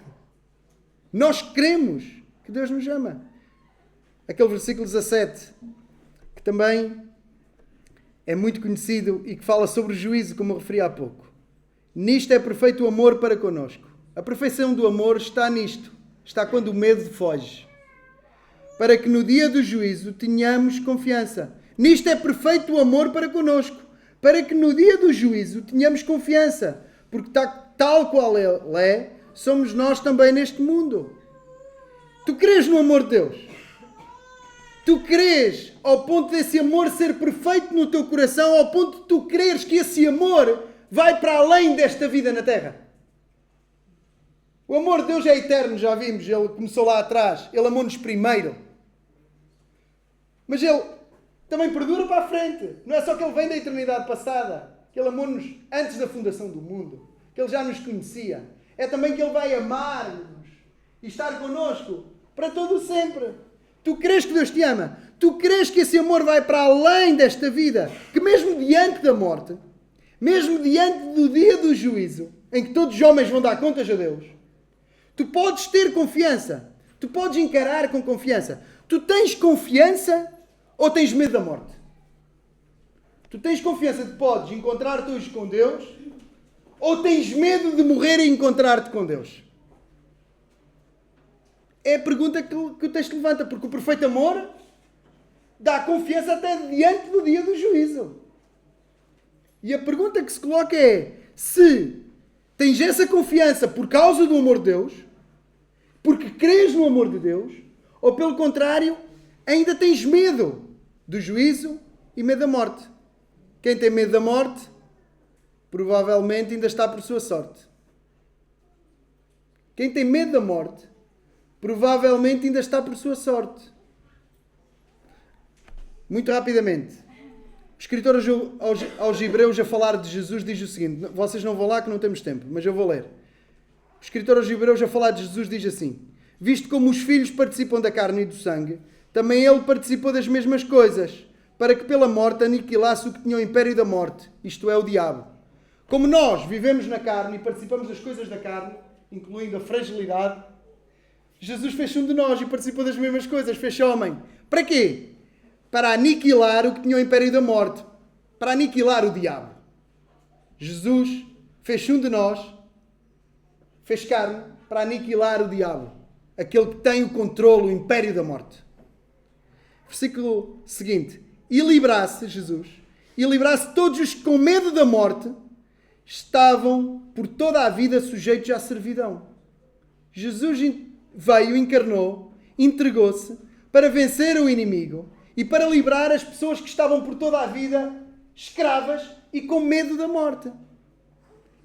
Nós cremos que Deus nos ama. Aquele versículo 17, que também é muito conhecido e que fala sobre o juízo, como eu referi há pouco. Nisto é perfeito o amor para connosco. A perfeição do amor está nisto. Está quando o medo foge. Para que no dia do juízo tenhamos confiança. Nisto é perfeito o amor para connosco. Para que no dia do juízo tenhamos confiança. Porque tal qual Ele é, somos nós também neste mundo. Tu crês no amor de Deus? Tu crês ao ponto desse amor ser perfeito no teu coração, ao ponto de tu creres que esse amor vai para além desta vida na Terra? O amor de Deus é eterno, já vimos. Ele começou lá atrás. Ele amou-nos primeiro. Mas Ele também perdura para a frente. Não é só que Ele vem da eternidade passada. Que Ele amou-nos antes da fundação do mundo. Que Ele já nos conhecia. É também que Ele vai amar-nos e estar connosco para todo o sempre. Tu crês que Deus te ama? Tu crês que esse amor vai para além desta vida? Que mesmo diante da morte, mesmo diante do dia do juízo, em que todos os homens vão dar contas a Deus, tu podes ter confiança. Tu podes encarar com confiança. Tu tens confiança ou tens medo da morte? Tu tens confiança de que podes encontrar-te hoje com Deus ou tens medo de morrer e encontrar-te com Deus? É a pergunta que o texto levanta, porque o perfeito amor dá confiança até diante do dia do juízo. E a pergunta que se coloca é: se tens essa confiança por causa do amor de Deus, porque crês no amor de Deus, ou pelo contrário, ainda tens medo do juízo e medo da morte. Quem tem medo da morte, provavelmente ainda está por sua sorte. Quem tem medo da morte, provavelmente ainda está por sua sorte. Muito rapidamente. O escritor aos Hebreus, a falar de Jesus, diz o seguinte. Vocês não vão lá que não temos tempo, mas eu vou ler. O escritor aos Hebreus, a falar de Jesus, diz assim: visto como os filhos participam da carne e do sangue, também ele participou das mesmas coisas, para que pela morte aniquilasse o que tinha o império da morte, isto é, o diabo. Como nós vivemos na carne e participamos das coisas da carne, incluindo a fragilidade, Jesus fez um de nós e participou das mesmas coisas, fez homem. Para quê? Para aniquilar o que tinha o império da morte, para aniquilar o diabo. Jesus fez um de nós, fez carne, para aniquilar o diabo, aquele que tem o controle, o império da morte. Versículo seguinte. E livrasse, Jesus, e livrasse todos os que com medo da morte estavam por toda a vida sujeitos à servidão. Jesus veio, encarnou, entregou-se para vencer o inimigo e para livrar as pessoas que estavam por toda a vida escravas e com medo da morte.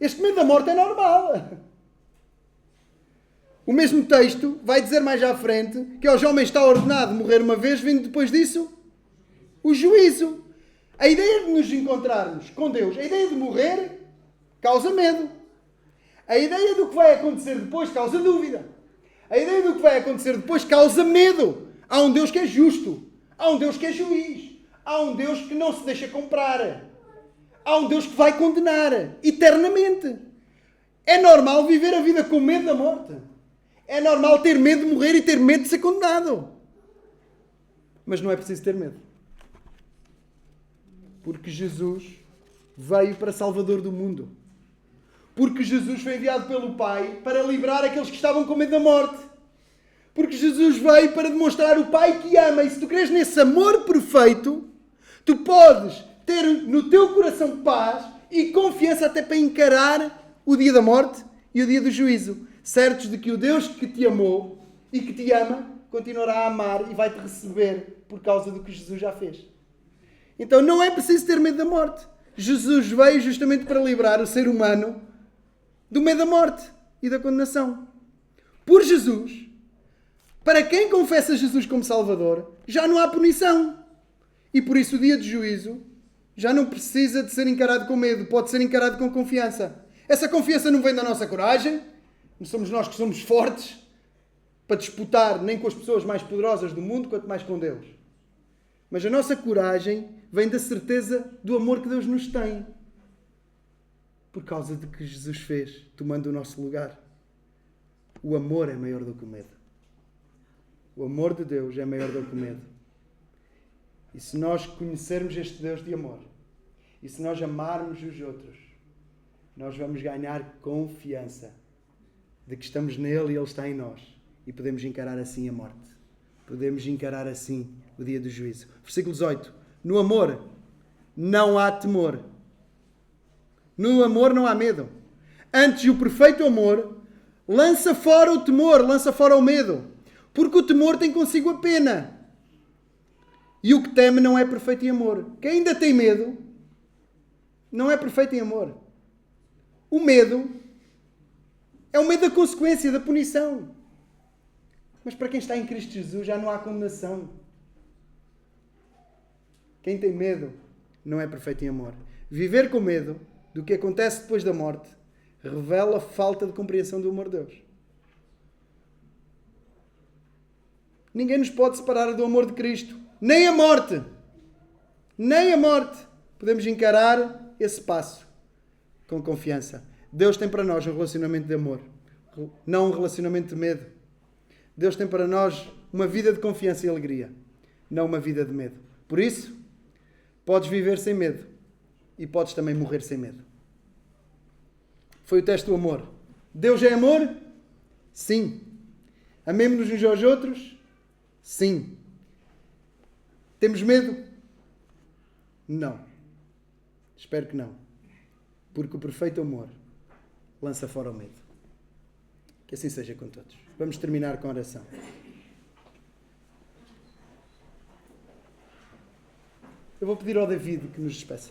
Este medo da morte é normal. O mesmo texto vai dizer mais à frente que aos homens está ordenado morrer uma vez, vindo depois disso o juízo. A ideia de nos encontrarmos com Deus, a ideia de morrer, causa medo. A ideia do que vai acontecer depois causa dúvida. A ideia do que vai acontecer depois causa medo. Há um Deus que é justo. Há um Deus que é juiz. Há um Deus que não se deixa comprar. Há um Deus que vai condenar eternamente. É normal viver a vida com medo da morte. É normal ter medo de morrer e ter medo de ser condenado. Mas não é preciso ter medo. Porque Jesus veio para Salvador do mundo. Porque Jesus foi enviado pelo Pai para livrar aqueles que estavam com medo da morte. Porque Jesus veio para demonstrar o Pai que ama. E se tu creres nesse amor perfeito, tu podes ter no teu coração paz e confiança até para encarar o dia da morte e o dia do juízo. Certos de que o Deus que te amou e que te ama continuará a amar e vai-te receber por causa do que Jesus já fez. Então não é preciso ter medo da morte. Jesus veio justamente para livrar o ser humano do medo da morte e da condenação. Por Jesus, para quem confessa Jesus como Salvador, já não há punição. E por isso o dia de juízo já não precisa de ser encarado com medo, pode ser encarado com confiança. Essa confiança não vem da nossa coragem, não somos nós que somos fortes para disputar nem com as pessoas mais poderosas do mundo, quanto mais com Deus. Mas a nossa coragem vem da certeza do amor que Deus nos tem. Por causa de que Jesus fez, tomando o nosso lugar. O amor é maior do que o medo. O amor de Deus é maior do que o medo. E se nós conhecermos este Deus de amor, e se nós amarmos os outros, nós vamos ganhar confiança de que estamos nele e ele está em nós. E podemos encarar assim a morte. Podemos encarar assim o dia do juízo. Versículo 18. No amor não há temor. No amor não há medo. Antes, o perfeito amor lança fora o temor, lança fora o medo. Porque o temor tem consigo a pena. E o que teme não é perfeito em amor. Quem ainda tem medo não é perfeito em amor. O medo é o medo da consequência, da punição. Mas para quem está em Cristo Jesus já não há condenação. Quem tem medo não é perfeito em amor. Viver com medo do que acontece depois da morte revela falta de compreensão do amor de Deus. Ninguém nos pode separar do amor de Cristo. Nem a morte. Nem a morte. Podemos encarar esse passo com confiança. Deus tem para nós um relacionamento de amor. Não um relacionamento de medo. Deus tem para nós uma vida de confiança e alegria. Não uma vida de medo. Por isso, podes viver sem medo. E podes também morrer sem medo. Foi o teste do amor. Deus é amor? Sim. Amemos-nos uns aos outros? Sim. Temos medo? Não. Espero que não. Porque o perfeito amor lança fora o medo. Que assim seja com todos. Vamos terminar com a oração. Eu vou pedir ao David que nos despeça.